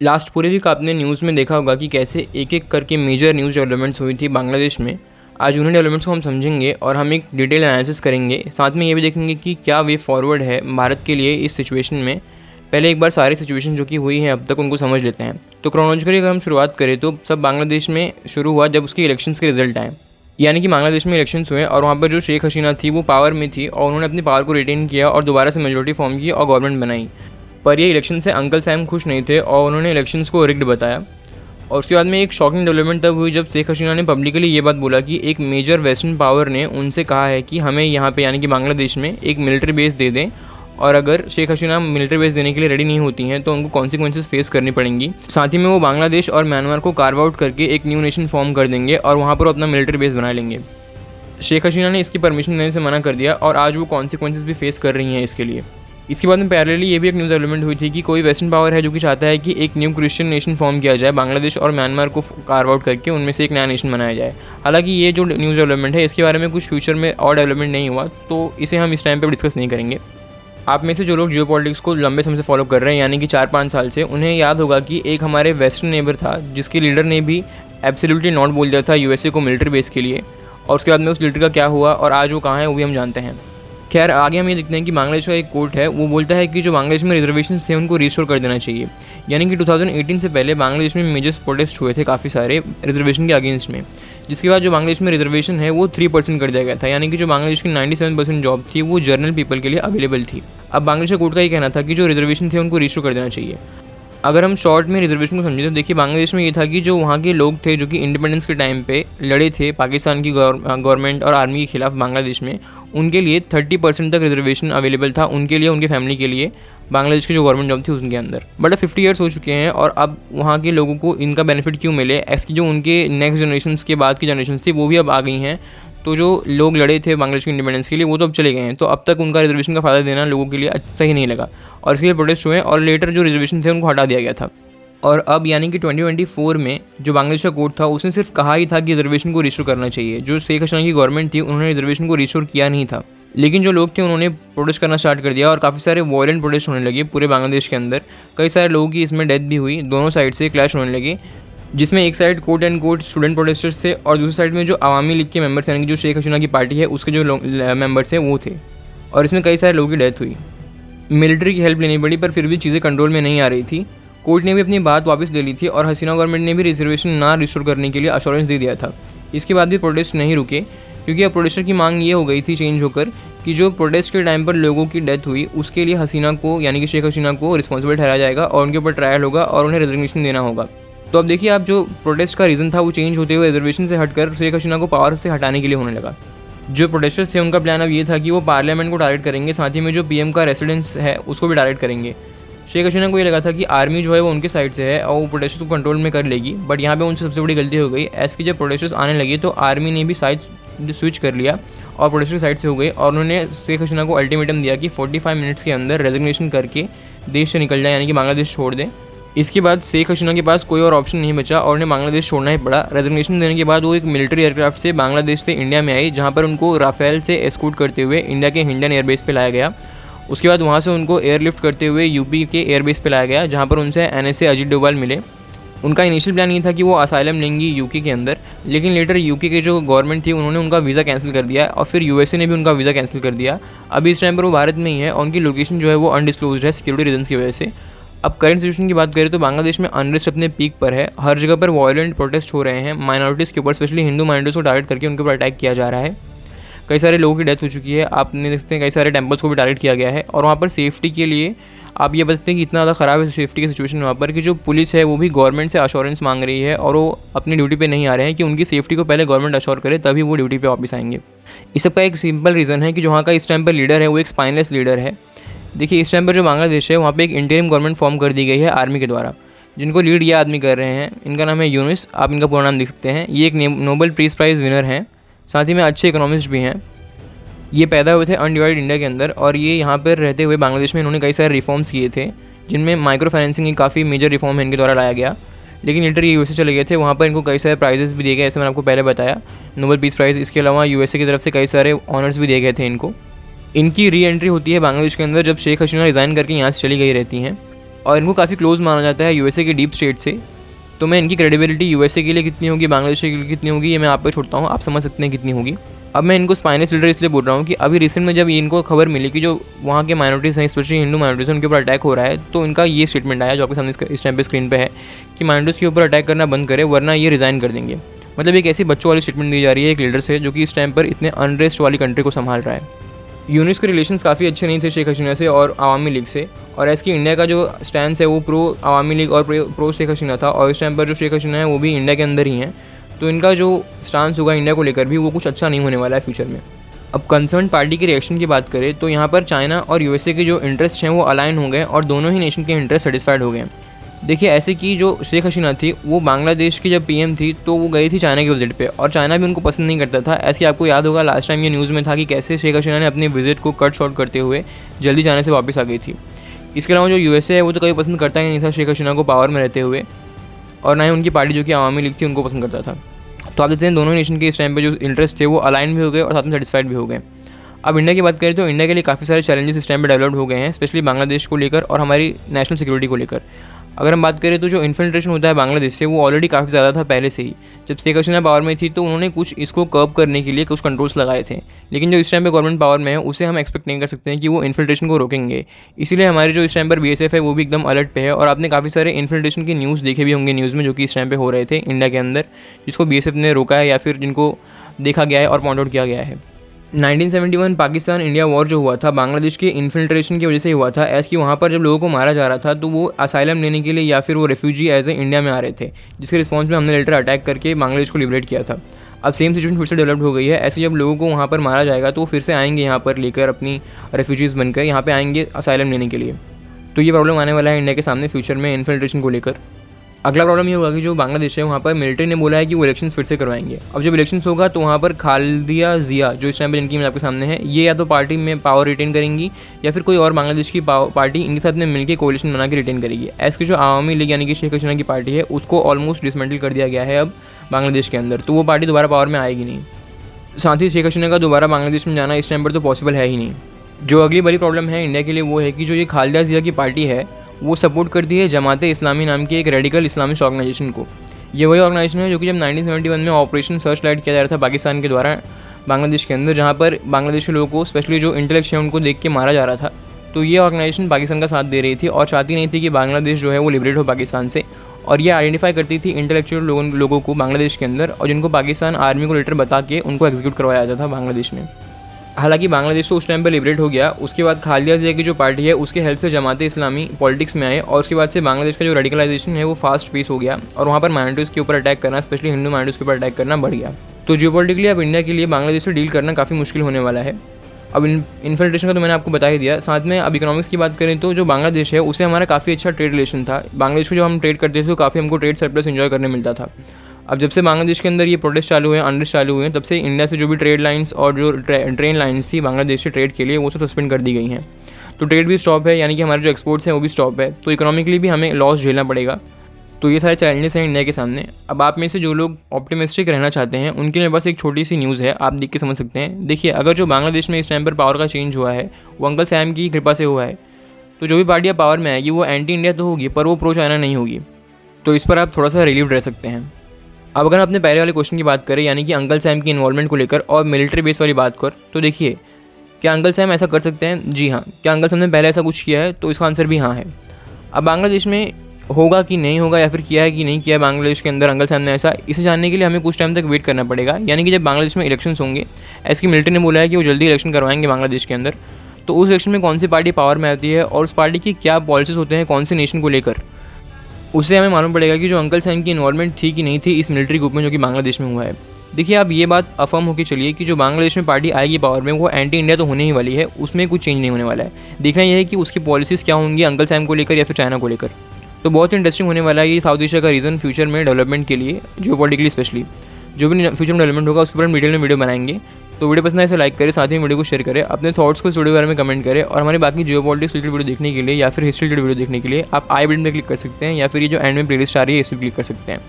Last पूरे week आपने news में देखा होगा कि कैसे एक एक करके मेजर न्यूज़ डेवलपमेंट्स हुई थी बांग्लादेश में। आज उन्हीं डेवलपमेंट्स को हम समझेंगे और हम एक डिटेल एनालिसिस करेंगे। साथ में ये भी देखेंगे कि क्या वे फॉरवर्ड है भारत के लिए इस सिचुएशन में। पहले एक बार सारी सिचुएशन जो कि हुई हैं अब तक उनको समझ लेते हैं। तो क्रोनोलॉजिकली अगर हम शुरुआत करें तो सब बांग्लादेश में शुरू हुआ जब उसके इलेक्शंस के रिजल्ट आए। यानी कि बांग्लादेश में इलेक्शंस हुए और वहाँ पर जो शेख हसीना थी वो पावर में थी और उन्होंने अपनी पावर को रिटेन किया और दोबारा से मेजोरिटी फॉर्म की और गवर्नमेंट बनाई। पर ये इलेक्शन से अंकल सैम खुश नहीं थे और उन्होंने इलेक्शंस को रिग्ड बताया। और उसके बाद में एक शॉकिंग डेवलपमेंट तब हुई जब शेख हसीना ने पब्लिकली ये बात बोला कि एक मेजर वेस्टर्न पावर ने उनसे कहा है कि हमें यहाँ पे यानी कि बांग्लादेश में एक मिलिट्री बेस दे दें, और अगर शेख हसीना मिलिट्री बेस देने के लिए रेडी नहीं होती हैं तो उनको कॉन्सिक्वेंसेस फेस करनी पड़ेंगी। साथ ही में वो बांग्लादेश और म्यांमार को कार्व आउट करके एक न्यू नेशन फॉर्म कर देंगे और वहाँ पर अपना मिलिट्री बेस बना लेंगे। शेख हसीना ने इसकी परमिशन देने से मना कर दिया और आज वो कॉन्सिक्वेंसेस भी फेस कर रही हैं इसके लिए। इसके बाद में पैरेलली ये भी एक न्यूज़ डेवलपमेंट हुई थी कि कोई वेस्टर्न पावर है जो कि चाहता है कि एक न्यू क्रिश्चियन नेशन फॉर्म किया जाए, बांग्लादेश और म्यांमार को कार्व आउट करके उनमें से एक नया नेशन बनाया जाए। हालांकि ये जो न्यूज़ डेवलपमेंट है इसके बारे में कुछ फ्यूचर में और डेवलपमेंट नहीं हुआ, तो इसे हम इस टाइम पर डिस्कस नहीं करेंगे। आप में से जो लोग जियो पॉलिटिक्स को लंबे समय से फॉलो कर रहे हैं यानी कि 4-5 साल से, उन्हें याद होगा कि एक हमारे वेस्टर्न नेबर था जिसके लीडर ने भी एब्सोल्युटली नॉट बोल दिया था यूएसए को मिलिट्री बेस के लिए, और उसके बाद में उस लीडर का क्या हुआ और आज वो कहाँ है वो भी हम जानते हैं। खैर आगे हम ये देखते हैं कि बांग्लादेश का एक कोर्ट है वो बोलता है कि जो बांग्लादेश में रिजर्वेशन थे उनको रिस्टोर कर देना चाहिए। यानी कि 2018 से पहले बांग्लादेश में मेजर प्रोटेस्ट हुए थे काफ़ी सारे रिजर्वेशन के अगेंस्ट में, जिसके बाद जो बांग्लादेश में रिजर्वेशन है वो 3% कर दिया गया था। यानी कि जो बांग्लादेश की 97% जॉब थी वो जर्नल पीपल के लिए अवेलेबल थी। अब बांग्लादेश कोर्ट का ये कहना था कि जो रिजर्वेशन थे उनको रिस्टोर कर देना चाहिए। अगर हम शॉर्ट में रिजर्वेशन को समझें तो देखिए बांग्लादेश में ये था कि जो वहाँ के लोग थे जो कि इंडिपेंडेंस के टाइम पे लड़े थे पाकिस्तान की गवर्नमेंट और आर्मी के खिलाफ बांग्लादेश में, उनके लिए 30% तक रिजर्वेशन अवेलेबल था उनके लिए, उनके फैमिली के लिए, बांग्लादेश की जो गवर्नमेंट जॉब थी उसके अंदर। बट 50 ईयर्स हो चुके हैं और अब वहाँ के लोगों को इनका बेनिफिट क्यों मिले, ऐसी जो उनके नेक्स्ट जनरेशन के बाद की जनरेशन थी वो भी अब आ गई हैं। तो जो लोग लड़े थे बांग्लादेश की इंडिपेंडेंस के लिए वो तो अब चले गए हैं, तो अब तक उनका रिजर्वेशन का फ़ायदा देना लोगों के लिए सही नहीं लगा और इसके लिए प्रोटेस्ट हुए और लेटर जो रिजर्वेशन थे उनको हटा दिया गया था। और अब यानी कि 2024 में जो बांग्लादेश का कोर्ट था उसने सिर्फ कहा ही था कि रिजर्वेशन को रिस्टोर करना चाहिए। जो शेख हसीना की गवर्नमेंट थी उन्होंने रिजर्वेशन को रिस्टोर किया नहीं था, लेकिन जो लोग थे उन्होंने प्रोटेस्ट करना स्टार्ट कर दिया और काफ़ी सारे वायलेंट प्रोटेस्ट होने लगे पूरे बांग्लादेश के अंदर। कई सारे लोगों की इसमें डेथ भी हुई, दोनों साइड से क्लैश होने लगे, जिसमें एक side quote and quote student protesters थे और दूसरी साइड में जो अवामी लीग के मेंबर्स यानी कि जो शेख हसीना की पार्टी है उसके जो मेंबर्स हैं वो थे, और इसमें कई सारे लोगों की डेथ हुई। मिलिट्री की हेल्प लेनी पड़ी पर फिर भी चीज़ें कंट्रोल में नहीं आ रही थी। कोर्ट ने भी अपनी बात वापस ले ली थी और हसीना गवर्नमेंट ने भी रिजर्वेशन ना रिस्टोर करने के लिए अश्योरेंस दे दिया था। इसके बाद भी प्रोटेस्ट नहीं रुके क्योंकि अब प्रोटेस्टर की मांग ये हो गई थी चेंज होकर कि जो प्रोटेस्ट के टाइम पर लोगों की डेथ हुई उसके लिए हसीना को यानी कि शेख हसीना को रिस्पॉन्सिबल ठहराया जाएगा और उनके ऊपर ट्रायल होगा और उन्हें रिजर्वेशन देना होगा। तो अब देखिए आप जो प्रोटेस्ट का रीज़न था वो चेंज होते हुए रिजर्वेशन से हटकर शेख हसीना को पावर से हटाने के लिए होने लगा। जो प्रोटेस्टर्स थे उनका प्लान अब ये था कि वो पार्लियामेंट को टारगेट करेंगे, साथ ही में जो पीएम का रेसिडेंस है उसको भी टारगेट करेंगे। शेख हसीना को ये लगा था कि आर्मी जो है वो उनके साइड से है और वो प्रोटेस्टर्स को कंट्रोल में कर लेगी, बट यहाँ पे उनसे सबसे बड़ी गलती हो गई। ऐसे कि जब प्रोटेस्टर्स आने लगे तो आर्मी ने भी साइड स्विच कर लिया और प्रोटेस्टर साइड से हो गए और उन्होंने शेख हसीना को अल्टीमेटम दिया कि 45 मिनट्स के अंदर रेजिग्नेशन करके देश से निकल जाए यानी कि बांग्लादेश छोड़ दें। इसके बाद शेख हसीना के पास कोई और ऑप्शन नहीं बचा और उन्हें बांग्लादेश छोड़ना ही पड़ा। रेजिग्नेशन देने के बाद वो एक मिलिट्री एयरक्राफ्ट से बांग्लादेश से इंडिया में आई, जहाँ पर उनको राफेल से एस्कॉर्ट करते हुए इंडिया के हिंडन एयरबेस पे लाया गया। उसके बाद वहाँ से उनको एयरलिफ्ट करते हुए यूपी के एयरबेस पे लाया गया, जहाँ पर उनसे एनएसए अजीत डोभाल मिले। उनका इनिशियल प्लान ये था कि वो असाइलम लेंगी यूके के अंदर, लेकिन लेटर यूके के जो गवर्नमेंट थी उन्होंने उनका वीज़ा कैंसिल कर दिया और फिर यूएसए ने भी उनका वीज़ा कैंसिल कर दिया। अभी इस टाइम पर वो भारत में ही है और उनकी लोकेशन जो है वो अनडिस्क्लोज्ड है सिक्योरिटी रीजन्स की वजह से। अब करंट सिचुएशन की बात करें तो बांग्लादेश में अनरेस्ट अपने पीक पर है, हर जगह पर वायलेंट प्रोटेस्ट हो रहे हैं माइनॉरिटीज़ के ऊपर, स्पेशली हिंदू माइनॉरिटीज़ को टारगेट करके उनके ऊपर अटैक किया जा रहा है। कई सारे लोगों की डेथ हो चुकी है, आपने देख सकते हैं कई सारे टेम्पल्स को भी टारगेट किया गया है और वहाँ पर सेफ्टी के लिए आप ये बचते हैं कि इतना ज़्यादा ख़राब है सेफ्टी की सिचुएशन वहाँ पर कि जो पुलिस है वो भी गवर्नमेंट से अश्योरेंस मांग रही है और वो अपनी ड्यूटी पे नहीं आ रहे हैं कि उनकी सेफ्टी को पहले गवर्नमेंट अश्योर करे तभी वो ड्यूटी पे वापस आएंगे। इस सब का एक सिंपल रीज़न है कि जो वहाँ का इस टाइम पर लीडर है वो एक स्पाइनलेस लीडर है। देखिए इस टाइम पर जो बांग्लादेश है वहाँ पर एक इंटरिम गवर्नमेंट फॉर्म कर दी गई है आर्मी के द्वारा, जिनको लीड ये आदमी कर रहे हैं। इनका नाम है यूनुस, आप इनका पूरा नाम देख सकते हैं। ये एक नोबेल पीस प्राइज़ विनर हैं, साथ ही में अच्छे इकोनॉमिस्ट भी हैं। ये पैदा हुए थे अनडिवाइडेड इंडिया के अंदर और ये यहाँ पर रहते हुए बांग्लादेश में इन्होंने कई सारे रिफॉर्म्स किए थे, जिनमें माइक्रो फाइनेंसिंग की काफ़ी मेजर रिफॉर्म इनके द्वारा लाया गया। लेकिन लेटर ये यूएसए चले गए थे, वहाँ पर इनको कई सारे प्राइजेस भी दिए गए, जैसे मैंने आपको पहले बताया नोबेल पीस प्राइज़। इसके अलावा यूएसए की तरफ से कई सारे ऑनर्स भी दिए गए थे इनको। इनकी री एंट्री होती है बांग्लादेश के अंदर जब शेख हसीना रिज़ाइन करके यहाँ से चली गई रहती हैं। और इनको काफ़ी क्लोज़ माना जाता है यूएसए के डीप स्टेट से। तो मैं इनकी क्रेडिबिलिटी यूएसए के लिए कितनी होगी, बांग्लादेश के लिए कितनी होगी, ये मैं आप पे छोड़ता हूँ, आप समझ सकते हैं कितनी होगी। अब मैं इनको स्पाइनस लीडर इसलिए बोल रहा हूँ कि अभी रिसेंट में जब इनको खबर मिली कि जो वहाँ के माइनॉरिटीज़ हैं, स्पेशली हिंदू माइनॉरिटीज़ हैं, उनके ऊपर अटैक हो रहा है, तो इनका ये स्टेटमेंट आया जो आपके सामने इस टाइम पे स्क्रीन पे है कि माइनॉरिटीज़ के ऊपर अटैक करना बंद करें वरना ये रिज़ाइन कर देंगे। मतलब एक ऐसी बच्चों वाली स्टेटमेंट दी जा रही है एक लीडर से जो कि इस टाइम पर इतने अनरेस्ट वाली कंट्री को संभाल रहा है। यूनिस के रिलेशंस काफ़ी अच्छे नहीं थे शेख हसीना से और आवामी लीग से, और ऐसे कि इंडिया का जो स्टैंड है वो प्रो आवामी लीग और प्रो शेख हसीना था, और इस टाइम पर जो शेख हसीना है वो भी इंडिया के अंदर ही हैं। तो इनका जो स्टांस होगा इंडिया को लेकर भी वो कुछ अच्छा नहीं होने वाला है फ्यूचर में। अब कंसर्न पार्टी की रिएक्शन की बात करें तो यहाँ पर चाइना और यूएसए के जो इंटरेस्ट हैं वो अलाइन हो गए और दोनों ही नेशन के इंटरेस्ट सेटिस्फाइड हो गए। देखिए ऐसे कि जो शेख हसीना थी वो बांग्लादेश की जब पीएम थी तो वो गई थी चाइना की विजिट पे, और चाइना भी उनको पसंद नहीं करता था। ऐसे आपको याद होगा लास्ट टाइम ये न्यूज़ में था कि कैसे शेख हसीना ने अपनी विजिट को कट शॉर्ट करते हुए जल्दी चाइना से वापस आ गई थी। इसके अलावा जो यूएसए है वो तो कभी पसंद करता ही नहीं था शेख हसीना को पावर में रहते हुए, और ना ही उनकी पार्टी जो कि आवामी लीग थी उनको पसंद करता था। तो आप देखते हैं दोनों नेशन के इस टाइम पे जो इंटरेस्ट थे वो अलाइन भी हो गए और साथ में सेटिस्फाइड भी हो गए। अब इंडिया की बात करें तो इंडिया के लिए काफ़ी सारे चैलेंजेस इस टाइम पे डेवलप हो गए हैं, स्पेशली बांग्लादेश को लेकर और हमारी नेशनल सिक्योरिटी को लेकर। अगर हम बात करें तो जो इन्फिल्ट्रेशन होता है बांग्लादेश से वो ऑलरेडी काफ़ी ज़्यादा था पहले से ही। जब शेख हसीना पावर में थी तो उन्होंने कुछ इसको कर्ब करने के लिए कुछ कंट्रोल्स लगाए थे, लेकिन जो इस टाइम पे गवर्नमेंट पावर में है उसे हम एक्सपेक्ट नहीं कर सकते हैं कि वो इन्फिल्ट्रेशन को रोकेंगे। इसीलिए हमारी जो इस टाइम पर बीएसएफ है वो भी एकदम अलर्ट पे है, और आपने काफ़ी सारे इन्फिल्ट्रेशन की न्यूज़ देखे भी होंगे न्यूज़ में जो कि इस टाइम पे हो रहे थे इंडिया के अंदर, जिसको बीएसएफ ने रोका है या फिर जिनको देखा गया है और पॉइंट आउट किया गया है। 1971 पाकिस्तान इंडिया वॉर जो हुआ था बांग्लादेश के इन्फिल्ट्रेशन की वजह से हुआ था, ऐसे कि वहाँ पर जब लोगों को मारा जा रहा था तो वो असाइलम लेने के लिए या फिर वो रेफ्यूजी एज ए इंडिया में आ रहे थे, जिसके रिस्पॉन्स में हमने लेटर अटैक करके बांग्लादेश को लिबरेट किया था। अब सेम सिचुएशन फिर से डेवलप हो गई है। ऐसे जब लोगों को वहाँ पर मारा जाएगा तो फिर से आएंगे यहाँ पर लेकर अपनी रेफ्यूजीज़ बनकर यहाँ पर आएंगे असाइलम लेने के लिए। तो ये प्रॉब्लम आने वाला है इंडिया के सामने फ्यूचर में इन्फिल्ट्रेशन को लेकर। अगला प्रॉब्लम ये होगा कि जो बांग्लादेश है वहाँ पर मिलिट्री ने बोला है कि वो इलेक्शंस फिर से करवाएंगे। अब जब इलेक्शंस होगा तो वहाँ पर खालिदा जिया जो इस टाइम पर जिनकी मैं आपके सामने है, ये या तो पार्टी में पावर रिटेन करेंगी या फिर कोई और बांग्लादेश की पार्टी इनके साथ में मिलकर कोalition बना के रिटेन करेगी। ऐसे की जो आवामी लीग यानी कि शेख हसीना की पार्टी है उसको ऑलमोस्ट डिसमेंटल कर दिया गया है अब बांग्लादेश के अंदर, तो वो पार्टी दोबारा पावर में आएगी नहीं। साथ ही शेख हसीना का दोबारा बांग्लादेश में जाना इस टाइम पर तो पॉसिबल है ही नहीं। जो अगली बड़ी प्रॉब्लम है इंडिया के लिए वो है कि जो ये खालिदा जिया की पार्टी है वो सपोर्ट करती है जमात इस्लामी नाम की एक रेडिकल इस्लामिस्ट ऑर्गेनाइजेशन को। ये वही ऑर्गेनाइजेशन है जो कि जब 1971 में ऑपरेशन सर्च लाइट किया जा रहा था पाकिस्तान के द्वारा बांग्लादेश के अंदर, जहाँ पर बांग्लादेश के लोगों को स्पेशली जो इंटेलेक्ट है उनको देख के मारा जा रहा था, तो ये ऑर्गेनाइजेशन पाकिस्तान का साथ दे रही थी और चाहती नहीं थी कि बांग्लादेश जो है वो लिबरेट हो पाकिस्तान से। और ये आइडेंटिफाई करती थी इंटेलेक्चुअल लोगों को बांग्लादेश के अंदर, और जिनको पाकिस्तान आर्मी को लेटर बता के उनको एग्जीक्यूट करवाया जाता था बांग्लादेश में। हालांकि बांग्लादेश तो उस टाइम पर लिबरेट हो गया, उसके बाद खालिदा जिया की जो पार्टी है उसके हेल्प से जमात इस्लामी पॉलिटिक्स में आए, और उसके बाद से बांग्लादेश का जो रेडिकलाइजेशन है वो फास्ट पेस हो गया और वहाँ पर माइनॉरिटीज़ के ऊपर अटैक करना, स्पेशली हिंदू माइनॉरिटीज़ के ऊपर अटैक करना बढ़ गया। तो जियोपॉलिटिकली अब इंडिया के लिए बांग्लादेश से डील करना काफ़ी मुश्किल होने वाला है। अब इन्फिल्ट्रेशन का तो मैंने आपको बता ही दिया। साथ में अब इकोनॉमिक्स की बात करें तो जो बांग्लादेश है उससे हमारा काफ़ी अच्छा ट्रेड रिलेशन था। बांग्लादेश को जब हम ट्रेड करते थे तो काफ़ी हमको ट्रेड सरप्लस एंजॉय करने मिलता था। अब जब से बांग्लादेश के अंदर ये प्रोटेस्ट चालू हुए, अनरेस्ट चालू हुए, तब से इंडिया से जो भी ट्रेड लाइन्स और जो ट्रेन लाइन्स थी बांग्लादेश से ट्रेड के लिए वो सब सस्पेंड कर दी गई हैं। तो ट्रेड भी स्टॉप है, यानी कि हमारे जो एक्सपोर्ट्स हैं वो भी स्टॉप है, तो इकोनॉमिकली भी हमें लॉस झेलना पड़ेगा। तो ये सारे चैलेंजेस हैं इंडिया के सामने। अब आप में से जो लोग ऑप्टिमिस्टिक रहना चाहते हैं उनके लिए बस एक छोटी सी न्यूज़ है, आप देख के समझ सकते हैं। देखिए, अगर जो बांग्लादेश में इस टाइम पर पावर का चेंज हुआ है वो अंकल सैम की कृपा से हुआ है, तो जो भी पार्टियाँ पावर में आएगी वो एंटी इंडिया तो होगी पर वो प्रो चाइना नहीं होगी। तो इस पर आप थोड़ा सा रिलीव्ड रह सकते हैं। अब अगर अपने पहले वाले क्वेश्चन की बात करें, यानी कि अंकल सैम की इन्वॉल्वमेंट को लेकर और मिलिट्री बेस वाली बात कर, तो देखिए क्या अंकल सैम ऐसा कर सकते हैं? जी हाँ। क्या अंकल सैम ने पहले ऐसा कुछ किया है? तो इसका आंसर भी हाँ है। अब बांग्लादेश में होगा कि नहीं होगा या फिर किया है कि नहीं किया है बांग्लादेश के अंदर अंकल सैम ने ऐसा, इसे जानने के लिए हमें कुछ टाइम तक वेट करना पड़ेगा। यानी कि जब बांग्लादेश में इलेक्शंस होंगे, ऐसी मिलिट्री ने बोला है कि वो जल्दी इलेक्शन करवाएंगे बांग्लादेश के अंदर, तो उस इलेक्शन में कौन सी पार्टी पावर में आती है और उस पार्टी की क्या पॉलिसीज होते हैं कौन से नेशन को लेकर, उससे हमें मालूम पड़ेगा कि जो अंकल सैम की इन्वॉल्वमेंट थी कि नहीं थी इस मिलिट्री ग्रुप में जो कि बांग्लादेश में हुआ है। देखिए, आप ये बात अफर्म होकर चलिए कि जो बांग्लादेश में पार्टी आएगी पावर में वो एंटी इंडिया तो होने ही वाली है, उसमें कुछ चेंज नहीं होने वाला है। देखना यह है कि उसकी पॉलिसीज़ क्या होंगी अंकल सैम को लेकर या फिर चाइना को लेकर। तो बहुत इंटरेस्टिंग होने वाला है ये साउथ एशिया का रीजन फ्यूचर में डेवलपमेंट के लिए, जियोपॉलिटिकली स्पेशली। जो भी फ्यूचर में डेवलपमेंट होगा उसके ऊपर हम डिटेल में वीडियो बनाएंगे। तो वीडियो पसंद है इसे लाइक करें, साथ ही वीडियो को शेयर करें, अपने थॉट्स को इस वीडियो के बारे में कमेंट करें, और हमारे बाकी जियोपॉलिटिक्स रिलेटेड वीडियो देखने के लिए या फिर हिस्ट्री रिलेटेड वीडियो देखने के लिए आप आई बटन पर क्लिक कर सकते हैं, या फिर ये जो एंड में प्लेलिस्ट आ रही है इस पर क्लिक कर सकते हैं।